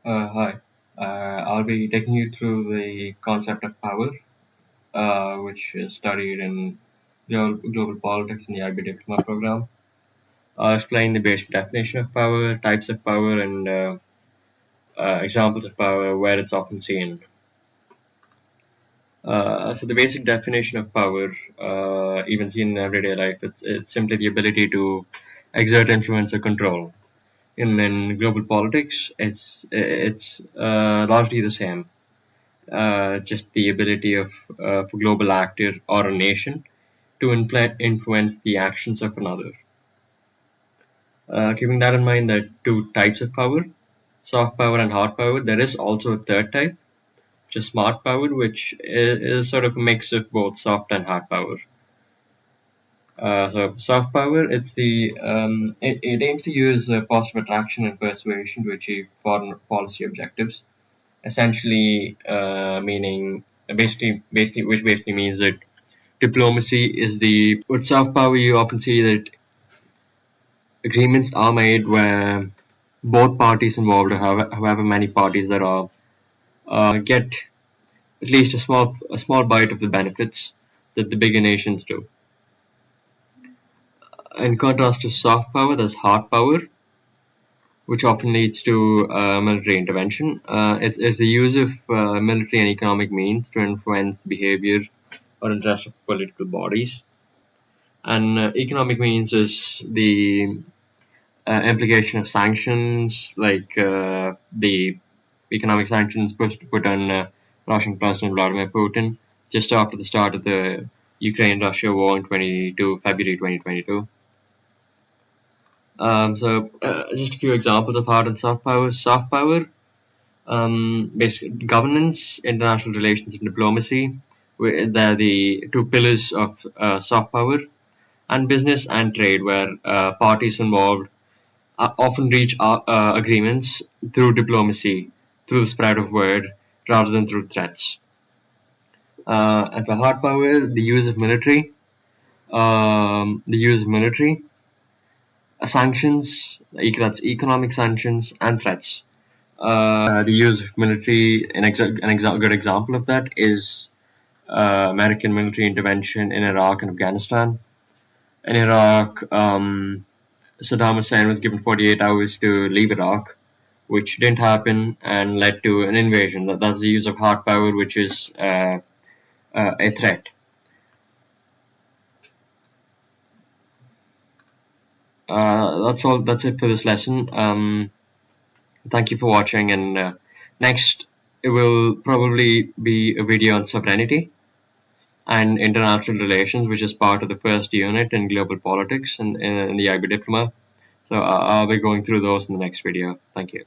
Hi. I'll be taking you through the concept of power, which is studied in global politics in the IB Diploma program. I'll explain the basic definition of power, types of power, and examples of power where it's often seen. So the basic definition of power, even seen in everyday life, it's simply the ability to exert influence or control. In global politics, it's largely the same. Just the ability of a global actor or a nation to influence the actions of another. Keeping that in mind, there are two types of power: soft power and hard power. There is also a third type, which is smart power, which is sort of a mix of both soft and hard power. So soft power, it aims to use positive attraction and persuasion to achieve foreign policy objectives. Essentially, meaning which basically means that diplomacy is the with soft power. You often see that agreements are made where both parties involved, or however many parties there are, get at least a small bite of the benefits that the bigger nations do. In contrast to soft power, there's hard power, which often leads to military intervention. It's the use of military and economic means to influence behavior or interest of political bodies. And economic means is the implication of sanctions, like the economic sanctions put on Russian President Vladimir Putin just after the start of the Ukraine-Russia war in February 2022. So just a few examples of hard and soft power. Soft power, basic governance, international relations, and diplomacy. They're the two pillars of soft power. And business and trade, where parties involved often reach agreements through diplomacy, through the spread of word, rather than through threats. And for hard power, the use of military, sanctions, that's economic sanctions and threats. The use of military, a good example of that is American military intervention in Iraq and Afghanistan. In Iraq, Saddam Hussein was given 48 hours to leave Iraq, which didn't happen and led to an invasion. That's the use of hard power, which is a threat. That's all. That's it for this lesson. Thank you for watching, and next it will probably be a video on sovereignty and international relations, which is part of the first unit in global politics in the IB diploma. So I'll be going through those in the next video. Thank you.